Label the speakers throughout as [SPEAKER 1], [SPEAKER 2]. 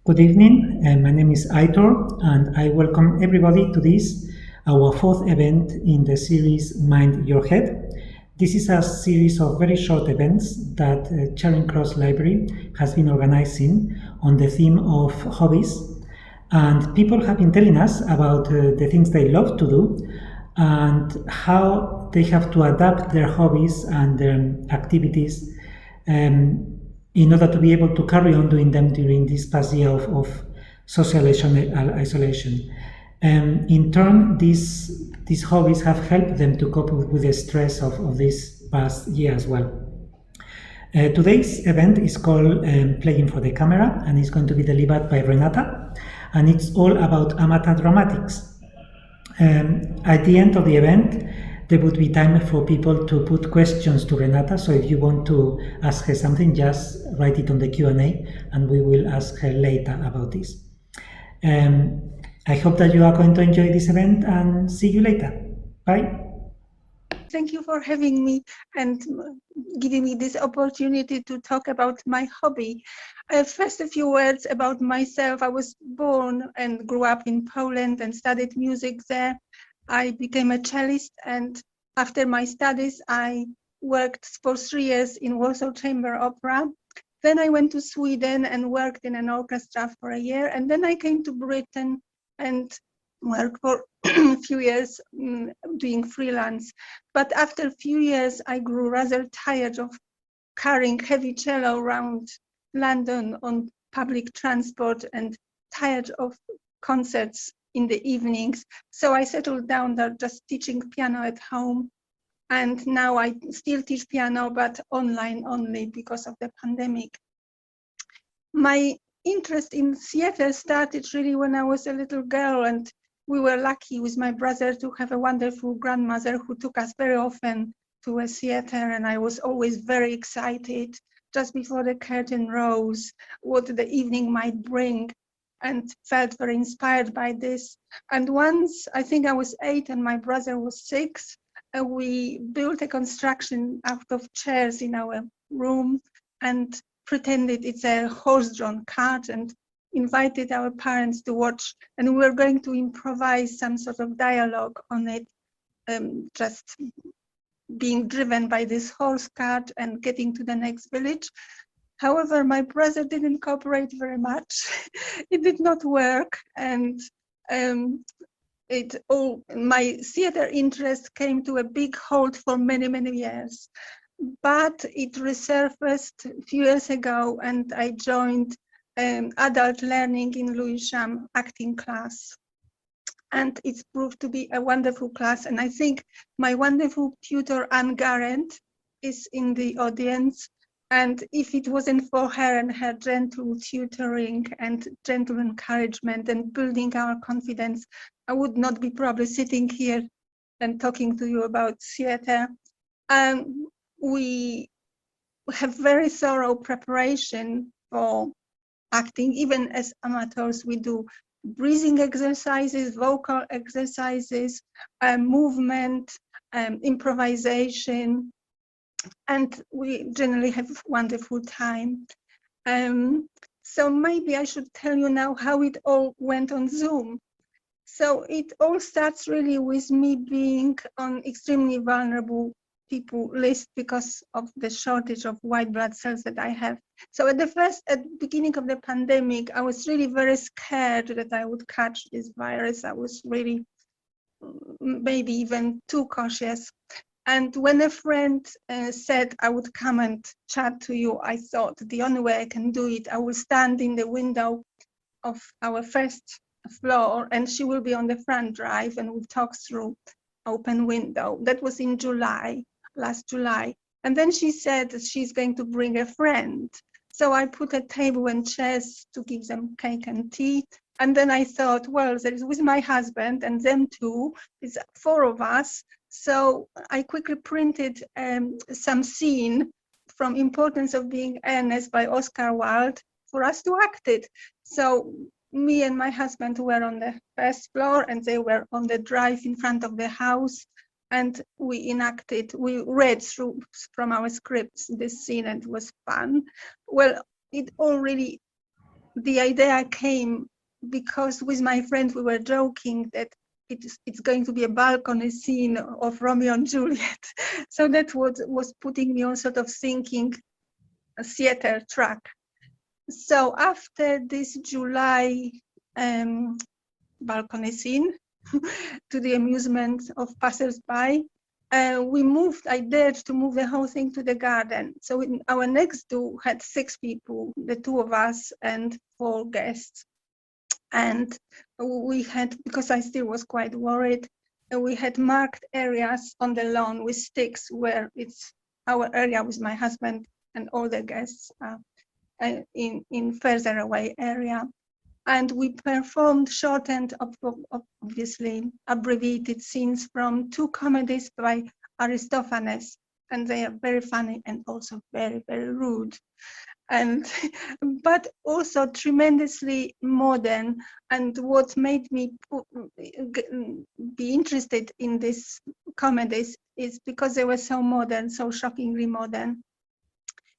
[SPEAKER 1] Good evening, my name is Aitor, and I welcome everybody to this, our fourth event in the series Mind Your Head. This is a series of very short events that Charing Cross Library has been organizing on the theme of hobbies. And people have been telling us about the things they love to do and how they have to adapt their hobbies and their activities in order to be able to carry on doing them during this past year of social isolation. In turn, these hobbies have helped them to cope with the stress of this past year as well. Today's event is called Playing for the Camera, and it's going to be delivered by Renata, and it's all about amateur dramatics. At the end of the event, there would be time for people to put questions to Renata, so if you want to ask her something, just write it on the Q&A, and we will ask her later about this. I hope that you are going to enjoy this event, and see you later. Bye.
[SPEAKER 2] Thank you for having me and giving me this opportunity to talk about my hobby. First, a few words about myself. I was born and grew up in Poland and studied music there. I became a cellist, and after my studies, I worked for 3 years in Warsaw Chamber Opera. Then I went to Sweden and worked in an orchestra for a year, and then I came to Britain and worked for a few years doing freelance. But after a few years, I grew rather tired of carrying heavy cello around London on public transport and tired of concerts in the evenings. So I settled down there just teaching piano at home. And now I still teach piano, but online only because of the pandemic. My interest in theater started really when I was a little girl, and we were lucky with my brother to have a wonderful grandmother who took us very often to a theater, and I was always very excited just before the curtain rose, what the evening might bring, and felt very inspired by this. And once, I think I was 8 and my brother was 6, we built a construction out of chairs in our room and pretended it's a horse-drawn cart and invited our parents to watch, and we were going to improvise some sort of dialogue on it, just being driven by this horse cart and getting to the next village. However, my brother didn't cooperate very much. It did not work, and my theater interest came to a big halt for many, many years. But it resurfaced a few years ago, and I joined adult learning in Lewisham acting class. And it's proved to be a wonderful class. And I think my wonderful tutor, Anne Garrett, is in the audience. And if it wasn't for her and her gentle tutoring and gentle encouragement and building our confidence, I would not be probably sitting here and talking to you about theater. We have very thorough preparation for acting. Even as amateurs, we do breathing exercises, vocal exercises, movement, improvisation, and we generally have a wonderful time. So maybe I should tell you now how it all went on Zoom. So it all starts really with me being on extremely vulnerable people list because of the shortage of white blood cells that I have. So at the beginning of the pandemic, I was really very scared that I would catch this virus. I was really maybe even too cautious. And when a friend said I would come and chat to you, I thought the only way I can do it, I will stand in the window of our first floor and she will be on the front drive and we'll talk through open window. That was in July, last July. And then she said that she's going to bring a friend. So I put a table and chairs to give them cake and tea. And then I thought, well, there is with my husband and them too, it's 4 of us. So I quickly printed some scene from Importance of Being Earnest by Oscar Wilde for us to act it. So me and my husband were on the first floor and they were on the drive in front of the house. And we read through from our scripts this scene and it was fun. Well, it all really the idea came because with my friend we were joking that it's going to be a balcony scene of Romeo and Juliet. So that was putting me on sort of thinking a theater track. So after this July balcony scene, to the amusement of passers-by, I dared to move the whole thing to the garden. So our next do had 6 people, the 2 of us and 4 guests. And we had, because I still was quite worried, we had marked areas on the lawn with sticks where it's our area with my husband and all the guests in further away area. And we performed shortened, obviously abbreviated scenes from 2 comedies by Aristophanes, and they are very funny and also very, very rude, and but also tremendously modern. And what made me be interested in these comedies is because they were so modern, so shockingly modern.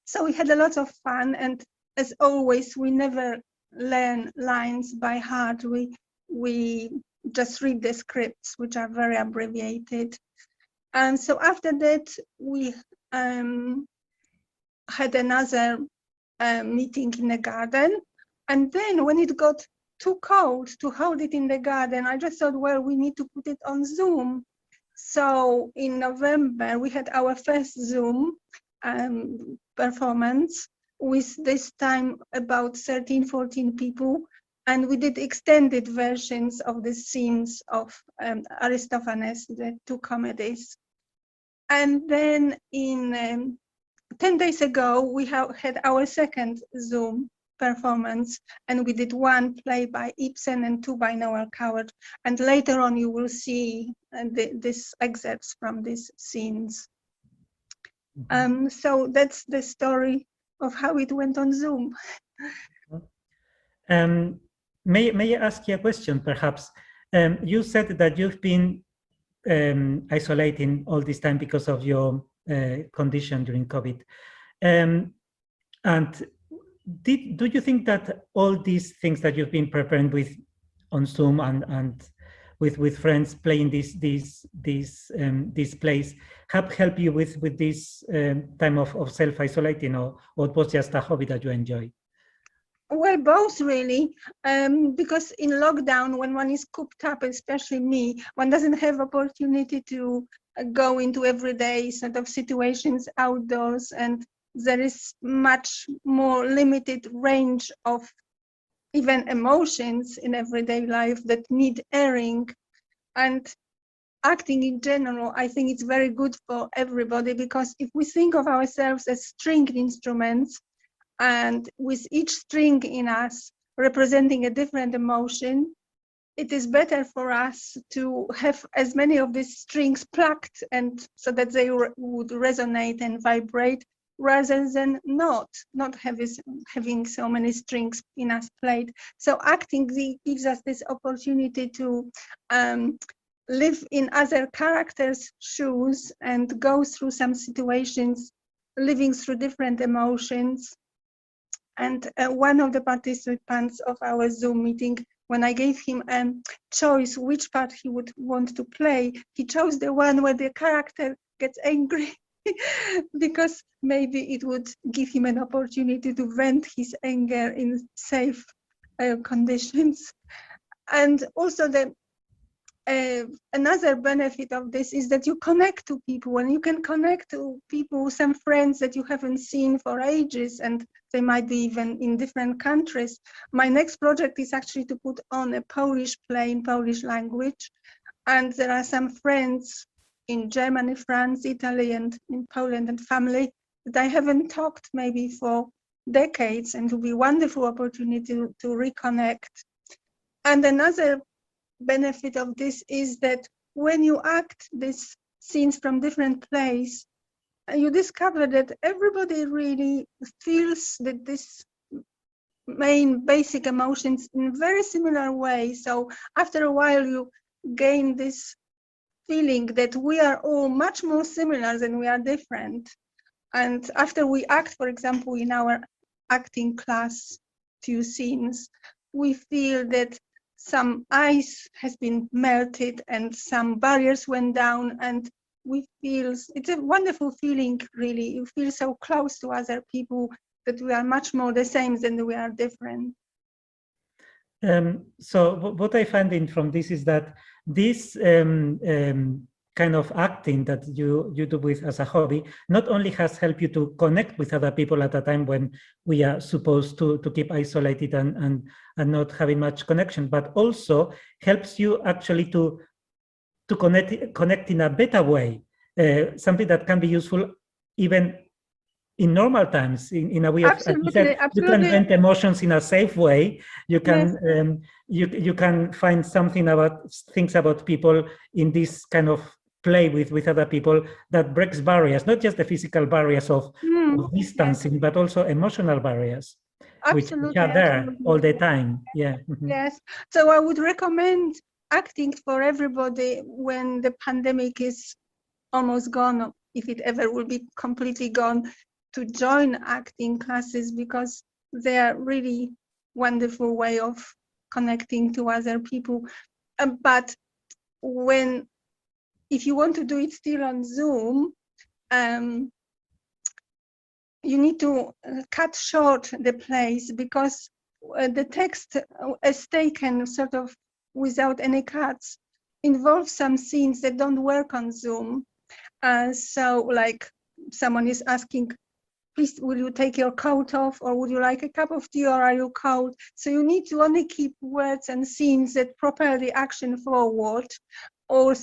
[SPEAKER 2] So we had a lot of fun, and as always, we never learn lines by heart. We just read the scripts, which are very abbreviated. And so after that, we had another meeting in the garden. And then when it got too cold to hold it in the garden, I just thought, well, we need to put it on Zoom. So in November, we had our first Zoom performance with this time about 13, 14 people. And we did extended versions of the scenes of Aristophanes, the 2 comedies. And then in 10 days ago, we had our second Zoom performance, and we did 1 play by Ibsen and 2 by Noel Coward. And later on, you will see these excerpts from these scenes. So that's the story of how it went on Zoom.
[SPEAKER 1] May I ask you a question, perhaps? You said that you've been isolating all this time because of your condition during COVID. And do you think that all these things that you've been preparing with on Zoom and with friends playing these plays have helped you with this time of self-isolating, or it was just a hobby that you enjoy?
[SPEAKER 2] Well, both really, because in lockdown, when one is cooped up, especially me, one doesn't have opportunity to go into everyday sort of situations outdoors, and there is much more limited range of even emotions in everyday life that need airing. And acting in general, I think it's very good for everybody, because if we think of ourselves as stringed instruments, and with each string in us representing a different emotion, it is better for us to have as many of these strings plucked, and so that they would resonate and vibrate, rather than not having so many strings in us played. So acting gives us this opportunity to live in other characters' shoes and go through some situations, living through different emotions. And one of the participants of our Zoom meeting, when I gave him a choice which part he would want to play, he chose the one where the character gets angry, because maybe it would give him an opportunity to vent his anger in safe conditions. And also another benefit of this is that you connect to people, and you can connect to people, some friends that you haven't seen for ages, and they might be even in different countries. My next project is actually to put on a Polish play in Polish language, and there are some friends in Germany, France, Italy, and in Poland and family that I haven't talked maybe for decades, and it will be a wonderful opportunity to reconnect. And another benefit of this is that when you act these scenes from different plays, you discover that everybody really feels that this main basic emotions in very similar way. So after a while, you gain this feeling that we are all much more similar than we are different. And after we act, for example, in our acting class few scenes, we feel that some ice has been melted and some barriers went down, and we feel it's a wonderful feeling, really. You feel so close to other people, that we are much more the same than we are different.
[SPEAKER 1] So what I find in from this is that this kind of acting that you do with as a hobby not only has helped you to connect with other people at a time when we are supposed to keep isolated and not having much connection, but also helps you actually to connect in a better way, something that can be useful even in normal times, in a way of, as you said, you can vent emotions in a safe way. You can
[SPEAKER 2] Yes.
[SPEAKER 1] you can find something about things about people in this kind of play with other people that breaks barriers, not just the physical barriers of distancing,
[SPEAKER 2] yes.
[SPEAKER 1] but also emotional barriers, which
[SPEAKER 2] Absolutely,
[SPEAKER 1] are there
[SPEAKER 2] absolutely.
[SPEAKER 1] all the time. Yeah.
[SPEAKER 2] Yes. So I would recommend acting for everybody when the pandemic is almost gone, if it ever will be completely gone, to join acting classes, because they are really wonderful way of connecting to other people. But if you want to do it still on Zoom, you need to cut short the plays, because the text as taken sort of without any cuts involves some scenes that don't work on Zoom. So like someone is asking, please, will you take your coat off, or would you like a cup of tea, or are you cold? So you need to only keep words and scenes that propel the action forward, or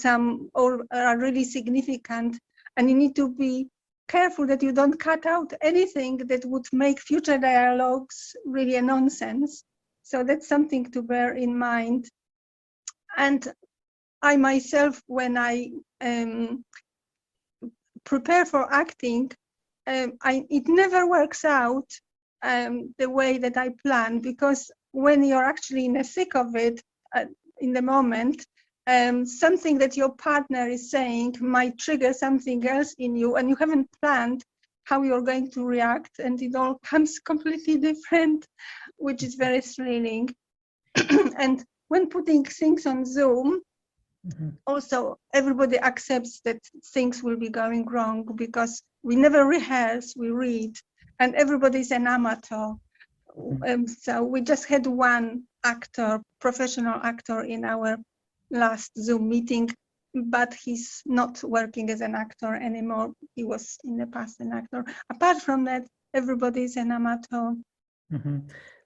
[SPEAKER 2] are really significant. And you need to be careful that you don't cut out anything that would make future dialogues really a nonsense. So that's something to bear in mind. And I myself, when I prepare for acting, it never works out the way that I plan, because when you're actually in the thick of it, in the moment, something that your partner is saying might trigger something else in you, and you haven't planned how you're going to react, and it all comes completely different, which is very thrilling. And when putting things on Zoom, also everybody accepts that things will be going wrong, because we never rehearse, we read, and everybody's an amateur. So we just had one actor, professional actor, in our last Zoom meeting, but he's not working as an actor anymore. He was in the past an actor. Apart from that, everybody is an amateur.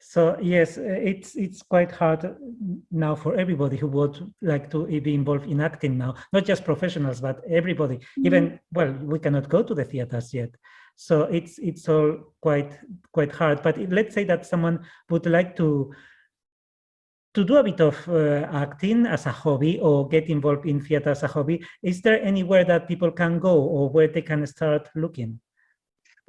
[SPEAKER 1] So yes, it's quite hard now for everybody who would like to be involved in acting now, not just professionals, but everybody. Even, well, we cannot go to the theaters yet, so it's all quite hard. But let's say that someone would like to do a bit of acting as a hobby, or get involved in theater as a hobby. Is there anywhere that people can go, or where they can start looking?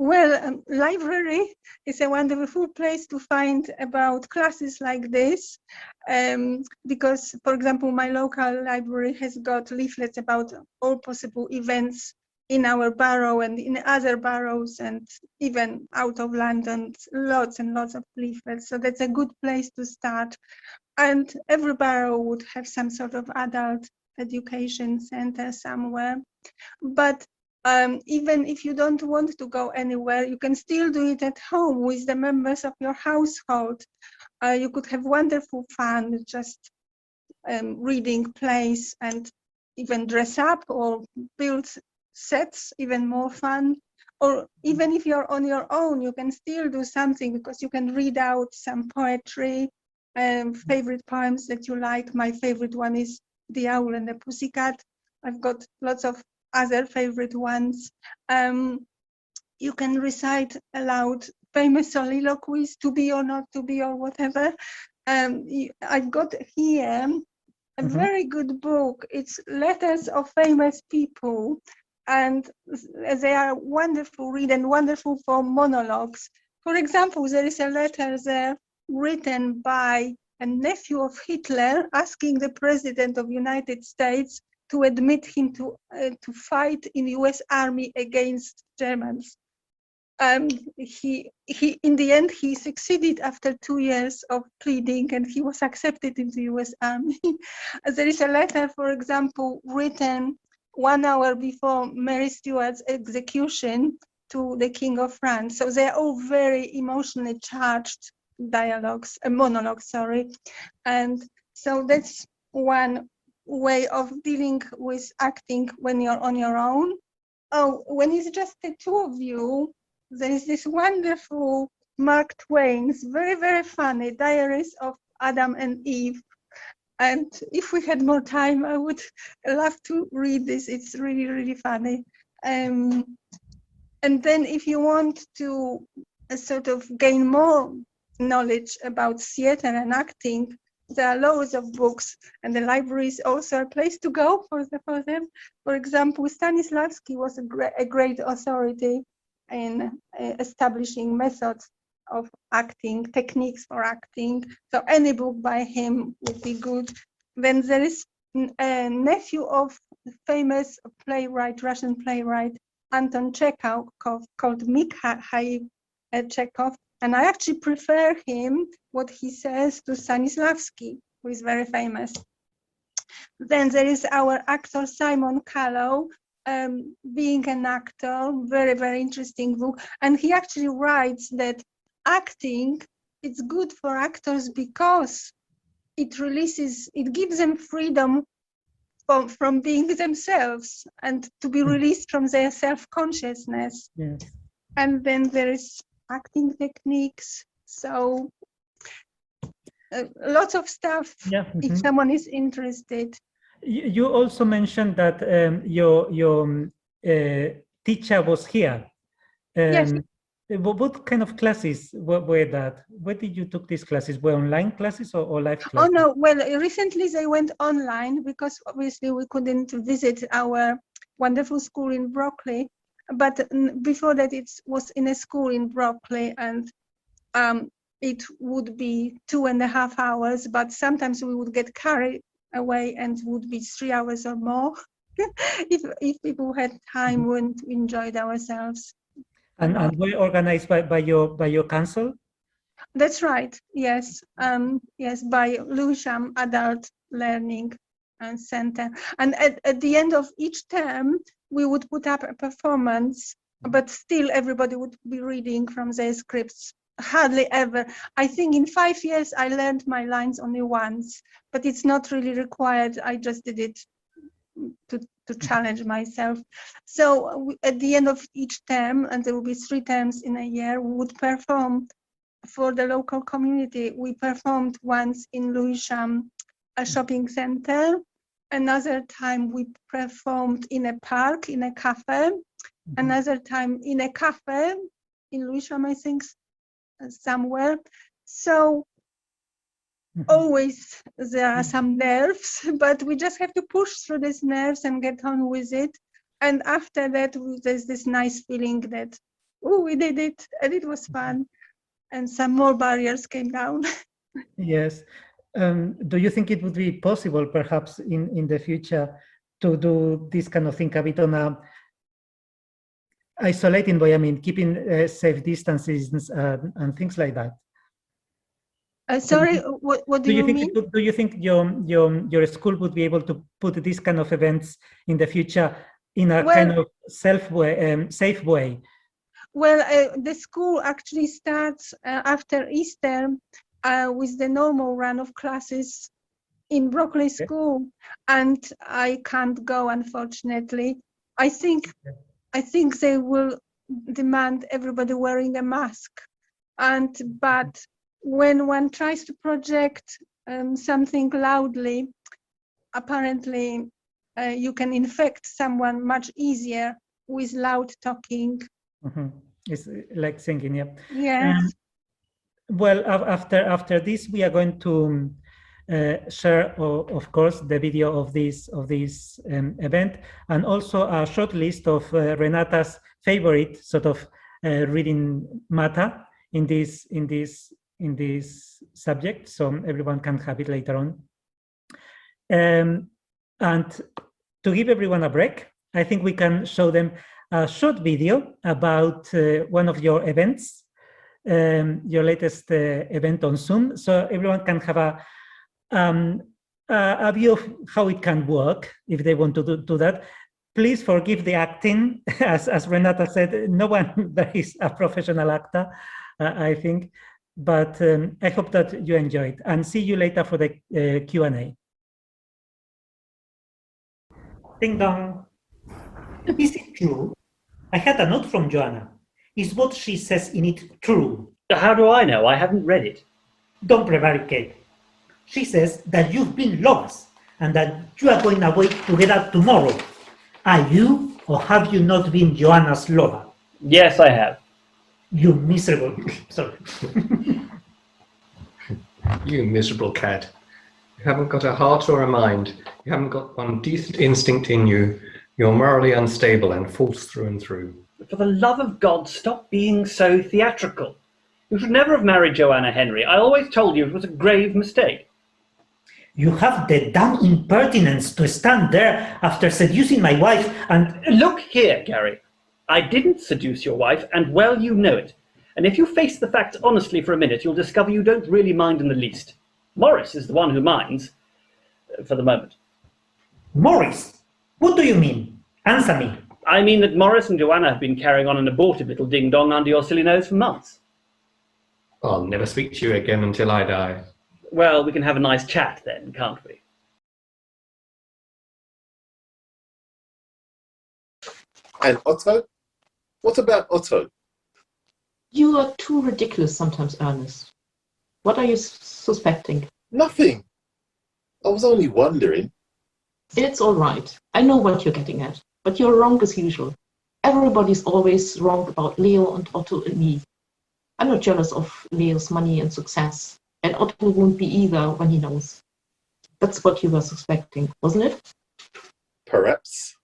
[SPEAKER 2] Well, library is a wonderful place to find about classes like this, because, for example, my local library has got leaflets about all possible events in our borough and in other boroughs, and even out of London, lots and lots of leaflets. So that's a good place to start. And every borough would have some sort of adult education center somewhere. But even if you don't want to go anywhere, you can still do it at home with the members of your household. You could have wonderful fun just reading plays, and even dress up or build sets, even more fun. Or even if you're on your own, you can still do something, because you can read out some poetry, favorite poems that you like. My favorite one is The Owl and the Pussycat. I've got lots of other favorite ones. You can recite aloud famous soliloquies, to be or not to be or whatever. I've got here a very good book. It's Letters of Famous People, and they are wonderful read and wonderful for monologues. For example, there is a letter there written by a nephew of Hitler asking the president of United States to admit him to fight in the US Army against Germans. he in the end he succeeded after 2 years of pleading, and he was accepted in the US Army. There is a letter, for example, written 1 hour before Mary Stuart's execution to the King of France. So they're all very emotionally charged monologues, sorry. And so that's one way of dealing with acting when you're on your own. Oh, when it's just the two of you, there is this wonderful Mark Twain's very, very funny Diaries of Adam and Eve. And if we had more time, I would love to read this. It's really, really funny. And then if you want to sort of gain more knowledge about theater and acting, there are loads of books, and the library is also a place to go for them. For example, Stanislavski was a great authority in establishing methods of acting, techniques for acting. So any book by him would be good. Then there is a nephew of famous playwright, Russian playwright, Anton Chekhov, called Mikhail Chekhov. And I actually prefer him, what he says, to Stanislavski, who is very famous. Then there is our actor Simon Callow, Being an Actor, very, very interesting book. And he actually writes that acting, it's good for actors because it gives them freedom from being themselves and to be released from their self-consciousness.
[SPEAKER 1] Yes.
[SPEAKER 2] And then there is acting techniques, so lots of stuff.
[SPEAKER 1] Yeah.
[SPEAKER 2] If someone is interested.
[SPEAKER 1] You also mentioned that your teacher was here.
[SPEAKER 2] Yes.
[SPEAKER 1] What kind of classes were that? Where did you took these classes? Were online classes or live classes?
[SPEAKER 2] Oh no, well, recently they went online because obviously we couldn't visit our wonderful school in Broccoli. But before that, it was in a school in Broccoli, and it would be 2.5 hours, but sometimes we would get carried away and would be 3 hours or more. if people had time, we enjoyed ourselves.
[SPEAKER 1] And were organized by your council?
[SPEAKER 2] That's right. Yes. Yes, by Lewisham Adult Learning Center. And at the end of each term, we would put up a performance, but still everybody would be reading from their scripts. Hardly ever. I think in 5 years, I learned my lines only once, but it's not really required. I just did it to challenge myself. So at the end of each term, and there will be 3 terms in a year, we would perform for the local community. We performed once in Lewisham, a shopping center. Another time we performed in a park, in a cafe. Another time in a cafe in Lewisham, I think, somewhere. So always there are some nerves, but we just have to push through these nerves and get on with it. And after that, there's this nice feeling that, oh, we did it, and it was fun. And some more barriers came down.
[SPEAKER 1] Yes. Do you think it would be possible, perhaps, in the future, to do this kind of thing a bit on a isolating way? I mean, keeping safe distances and things like that.
[SPEAKER 2] Sorry, what do you mean?
[SPEAKER 1] Do you think your school would be able to put these kind of events in the future in a kind of safe way?
[SPEAKER 2] Well, the school actually starts after Easter with the normal run of classes in Broccoli School, and I can't go, unfortunately. I think they will demand everybody wearing a mask, but when one tries to project something loudly, apparently you can infect someone much easier with loud talking.
[SPEAKER 1] It's like singing, yeah.
[SPEAKER 2] Yes.
[SPEAKER 1] Well, after this, we are going to share, of course, the video of this event, and also a short list of Renata's favorite sort of reading matter in this subject, so everyone can have it later on. And to give everyone a break, I think we can show them a short video about one of your events, your latest event on Zoom, so everyone can have a view of how it can work if they want to do that. Please forgive the acting. As Renata said, no one there is a professional actor, I think. But I hope that you enjoyed, and see you later for the Q&A. Ding dong. Is it true? I had a note from Joanna. Is what she says in it true?
[SPEAKER 3] How do I know? I haven't read it.
[SPEAKER 1] Don't prevaricate. She says that you've been lovers and that you are going away together tomorrow. Are you, or have you not been Joanna's lover?
[SPEAKER 3] Yes, I have.
[SPEAKER 1] You miserable... Sorry.
[SPEAKER 4] You miserable cat. You haven't got a heart or a mind. You haven't got one decent instinct in you. You're morally unstable and false through and through.
[SPEAKER 3] For the love of God, stop being so theatrical. You should never have married Joanna Henry. I always told you it was a grave mistake.
[SPEAKER 1] You have the damn impertinence to stand there after seducing my wife and...
[SPEAKER 3] Look here, Gary. I didn't seduce your wife, and well, you know it. And if you face the facts honestly for a minute, you'll discover you don't really mind in the least. Morris is the one who minds, for the moment.
[SPEAKER 1] Morris? What do you mean? Answer me.
[SPEAKER 3] I mean that Morris and Joanna have been carrying on an abortive little ding-dong under your silly nose for months.
[SPEAKER 4] I'll never speak to you again until I die.
[SPEAKER 3] Well, we can have a nice chat then, can't we?
[SPEAKER 5] And Otto? What about Otto?
[SPEAKER 6] You are too ridiculous sometimes, Ernest. What are you suspecting?
[SPEAKER 5] Nothing. I was only wondering.
[SPEAKER 6] It's all right. I know what you're getting at, but you're wrong as usual. Everybody's always wrong about Leo and Otto and me. I'm not jealous of Leo's money and success, and Otto won't be either when he knows. That's what you were suspecting, wasn't it?
[SPEAKER 5] Perhaps.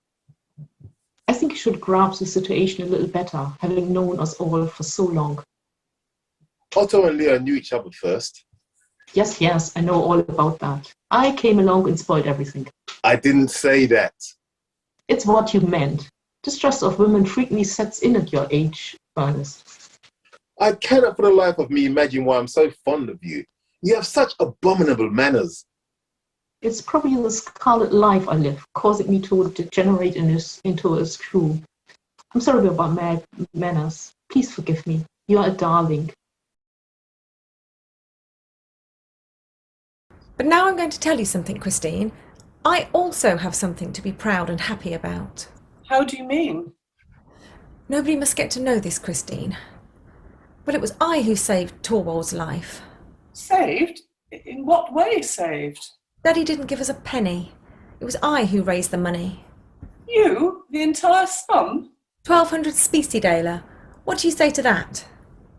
[SPEAKER 6] I think you should grasp the situation a little better, having known us all for so long.
[SPEAKER 5] Otto and Leo knew each other first.
[SPEAKER 6] Yes, I know all about that. I came along and spoiled everything.
[SPEAKER 5] I didn't say that.
[SPEAKER 6] It's what you meant. Distrust of women frequently sets in at your age, Ernest.
[SPEAKER 5] I cannot for the life of me imagine why I'm so fond of you. You have such abominable manners.
[SPEAKER 6] It's probably the scarlet life I live, causing me to degenerate into a screw. I'm sorry about my manners. Please forgive me. You are a darling.
[SPEAKER 7] But now I'm going to tell you something, Christine. I also have something to be proud and happy about.
[SPEAKER 8] How do you mean?
[SPEAKER 7] Nobody must get to know this, Christine. Well, it was I who saved Torwald's life.
[SPEAKER 8] Saved? In what way saved?
[SPEAKER 7] Daddy didn't give us a penny. It was I who raised the money.
[SPEAKER 8] You? The entire sum?
[SPEAKER 7] 1,200 specie. What do you say to that?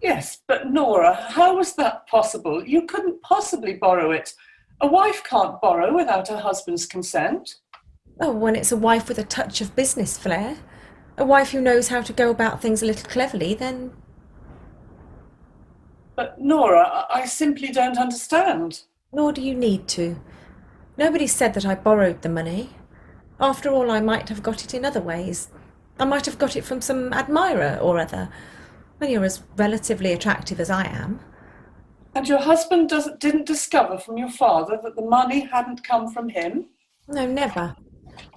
[SPEAKER 8] Yes, but Nora, how was that possible? You couldn't possibly borrow it. A wife can't borrow without her husband's consent.
[SPEAKER 7] Oh, when it's a wife with a touch of business flair, a wife who knows how to go about things a little cleverly, then...
[SPEAKER 8] But Nora, I simply don't understand.
[SPEAKER 7] Nor do you need to. Nobody said that I borrowed the money. After all, I might have got it in other ways. I might have got it from some admirer or other, when you're as relatively attractive as I am.
[SPEAKER 8] And your husband didn't discover from your father that the money hadn't come from him?
[SPEAKER 7] No, never.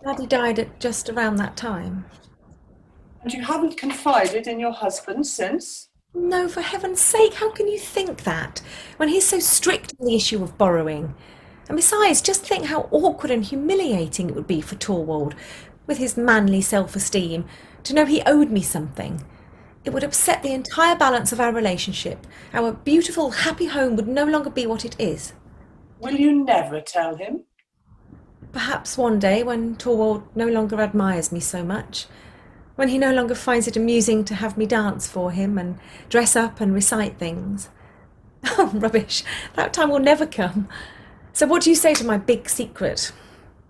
[SPEAKER 7] Daddy died at just around that time.
[SPEAKER 8] And you haven't confided in your husband since?
[SPEAKER 7] No, for heaven's sake, how can you think that, when he's so strict on the issue of borrowing? And besides, just think how awkward and humiliating it would be for Torwald, with his manly self-esteem, to know he owed me something. It would upset the entire balance of our relationship. Our beautiful, happy home would no longer be what it is.
[SPEAKER 8] Will you never tell him?
[SPEAKER 7] Perhaps one day, when Torwald no longer admires me so much, when he no longer finds it amusing to have me dance for him and dress up and recite things. Oh, rubbish. That time will never come. So what do you say to my big secret?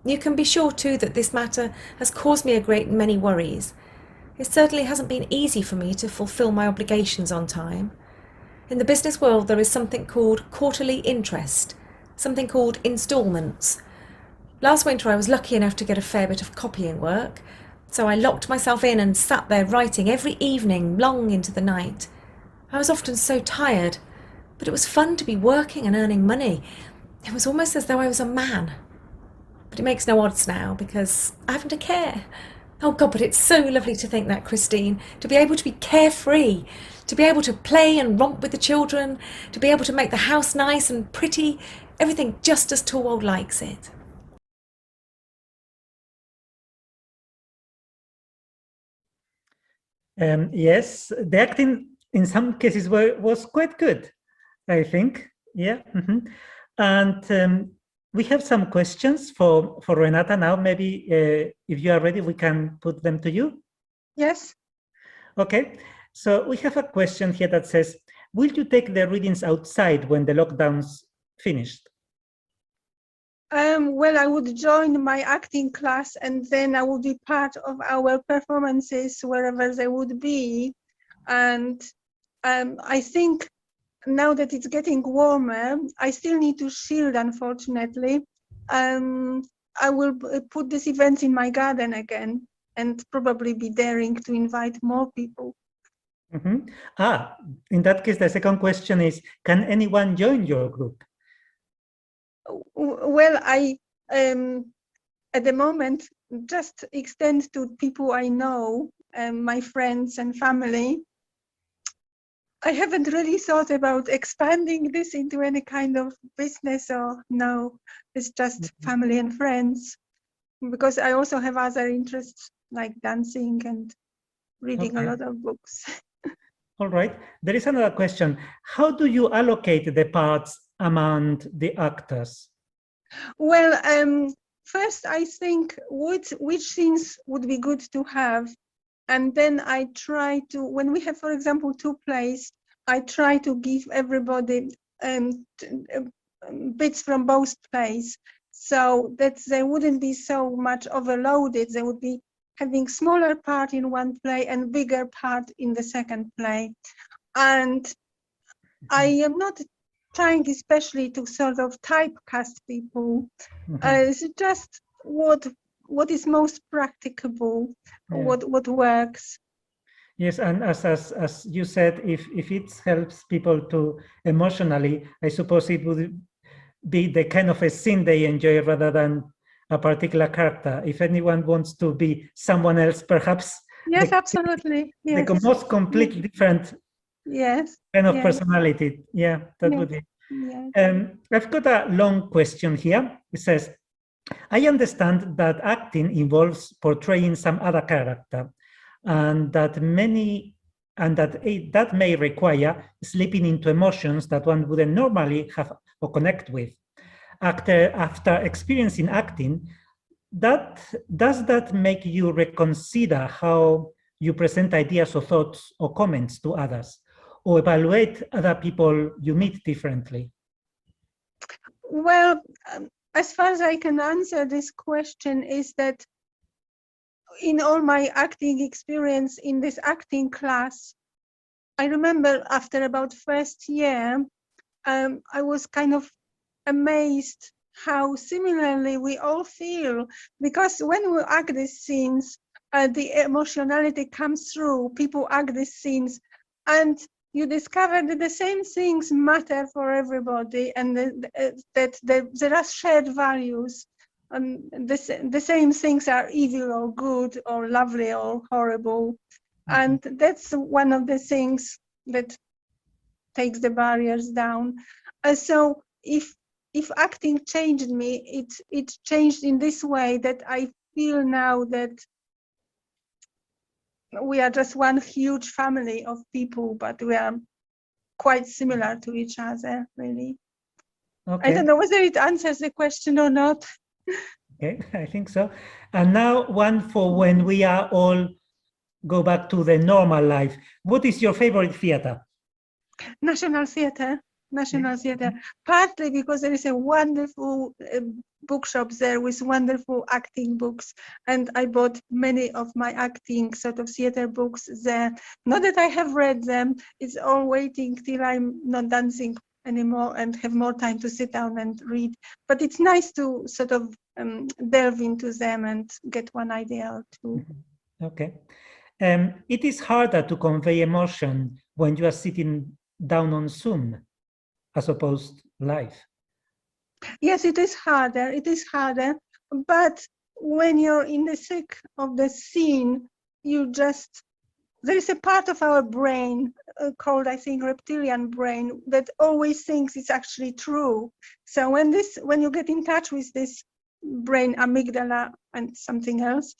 [SPEAKER 7] You can be sure, too, that this matter has caused me a great many worries. It certainly hasn't been easy for me to fulfil my obligations on time. In the business world, there is something called quarterly interest, something called instalments. Last winter, I was lucky enough to get a fair bit of copying work. So I locked myself in and sat there writing every evening, long into the night. I was often so tired, but it was fun to be working and earning money. It was almost as though I was a man. But it makes no odds now because I haven't a care. Oh God, but it's so lovely to think that, Christine, to be able to be carefree, to be able to play and romp with the children, to be able to make the house nice and pretty, everything just as Torwald likes it.
[SPEAKER 1] Yes, the acting in some cases was quite good, I think. Yeah. And we have some questions for Renata now. Maybe if you are ready, we can put them to you.
[SPEAKER 2] Yes.
[SPEAKER 1] Okay. So we have a question here that says, will you take the readings outside when the lockdown's finished?
[SPEAKER 2] Well, I would join my acting class and then I would be part of our performances wherever they would be. And I think now that it's getting warmer, I still need to shield, unfortunately. I will put this event in my garden again and probably be daring to invite more people.
[SPEAKER 1] In that case, the second question is, can anyone join your group?
[SPEAKER 2] Well, I at the moment just extend to people I know, my friends and family. I haven't really thought about expanding this into any kind of business, or no, it's just family and friends, because I also have other interests like dancing and reading a lot of books.
[SPEAKER 1] All right. There is another question. How do you allocate the parts among the actors?
[SPEAKER 2] Well, first I think which scenes would be good to have, and then I try to, when we have, for example, 2 plays, I try to give everybody bits from both plays, so that they wouldn't be so much overloaded. They would be having smaller part in one play and bigger part in the second play. And I am not trying especially to sort of typecast people. It's just what is most practicable, what works.
[SPEAKER 1] Yes, and as you said, if it helps people to emotionally, I suppose it would be the kind of a scene they enjoy rather than a particular character. If anyone wants to be someone else, perhaps
[SPEAKER 2] Yes, absolutely. Yes.
[SPEAKER 1] The most completely different kind of personality. Yeah, that would be. I've got a long question here. It says, I understand that acting involves portraying some other character, and that that may require slipping into emotions that one wouldn't normally have or connect with. After experiencing acting, does that make you reconsider how you present ideas or thoughts or comments to others, or evaluate other people you meet differently?
[SPEAKER 2] Well, as far as I can answer this question is that in all my acting experience in this acting class, I remember after about first year, I was kind of amazed how similarly we all feel, because when we act these scenes, the emotionality comes through, people act these scenes, and you discover that the same things matter for everybody, and that there are shared values. The same things are evil or good or lovely or horrible. And that's one of the things that takes the barriers down. So if acting changed me, it changed in this way, that I feel now that we are just one huge family of people, but we are quite similar to each other, really.
[SPEAKER 1] Okay.
[SPEAKER 2] I don't know whether it answers the question or not.
[SPEAKER 1] Okay, I think so. And now one for when we are all go back to the normal life. What is your favorite theater?
[SPEAKER 2] National Theatre. Partly because there is a wonderful bookshop there with wonderful acting books, and I bought many of my acting sort of theater books there. Not that I have read them, it's all waiting till I'm not dancing anymore and have more time to sit down and read, but it's nice to sort of delve into them and get one idea or two.
[SPEAKER 1] Okay. It is harder to convey emotion when you are sitting down on Zoom as opposed live.
[SPEAKER 2] Yes, it is harder. It is harder. But when you're in the thick of the scene, there is a part of our brain called, I think, reptilian brain that always thinks it's actually true. So when you get in touch with this brain, amygdala and something else,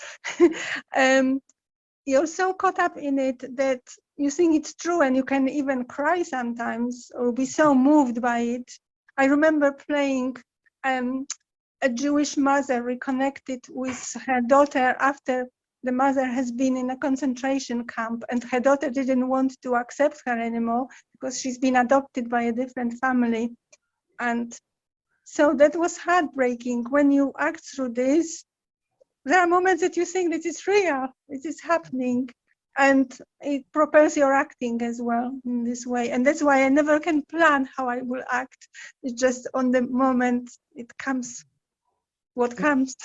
[SPEAKER 2] you're so caught up in it that you think it's true, and you can even cry sometimes or be so moved by it. I remember playing a Jewish mother reconnected with her daughter after the mother has been in a concentration camp, and her daughter didn't want to accept her anymore because she's been adopted by a different family. And so that was heartbreaking. When you act through this, there are moments that you think that it's real, it is happening, and it propels your acting as well in this way. And that's why I never can plan how I will act. It's just on the moment it comes, what comes.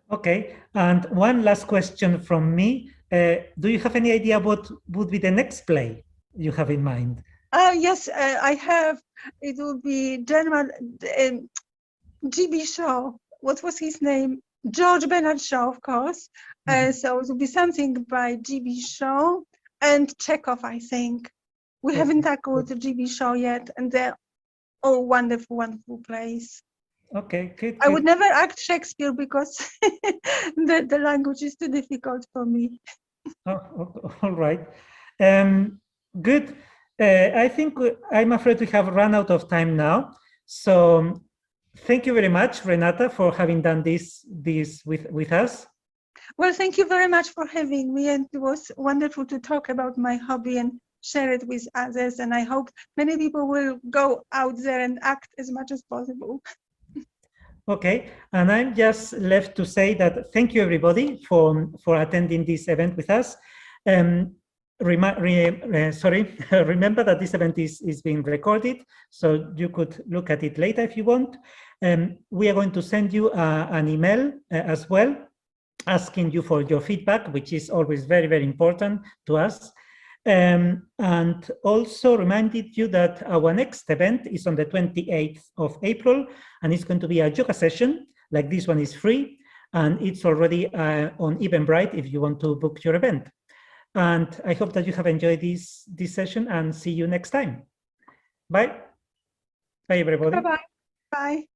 [SPEAKER 1] Okay, and one last question from me. Do you have any idea what would be the next play you have in mind?
[SPEAKER 2] Yes, I have. It will be German GB Shaw. What was his name? George Bernard Shaw, of course. So it will be something by GB Shaw and Chekhov, I think. We haven't tackled GB Shaw yet, and they're all wonderful, wonderful plays.
[SPEAKER 1] Okay, good.
[SPEAKER 2] I would never act Shakespeare because the language is too difficult for me.
[SPEAKER 1] Oh, all right. Good. I think I'm afraid we have run out of time now. So thank you very much, Renata, for having done this with us.
[SPEAKER 2] Well, thank you very much for having me, and it was wonderful to talk about my hobby and share it with others, and I hope many people will go out there and act as much as possible.
[SPEAKER 1] Okay, and I'm just left to say that thank you everybody for attending this event with us. Remember that this event is being recorded, so you could look at it later if you want. We are going to send you an email as well, asking you for your feedback, which is always very, very important to us. And also reminded you that our next event is on the 28th of April, and it's going to be a yoga session. Like this one is free, and it's already on Eventbrite if you want to book your event. And I hope that you have enjoyed this session, and see you next time. Bye. Bye, everybody.
[SPEAKER 2] Bye-bye. Bye.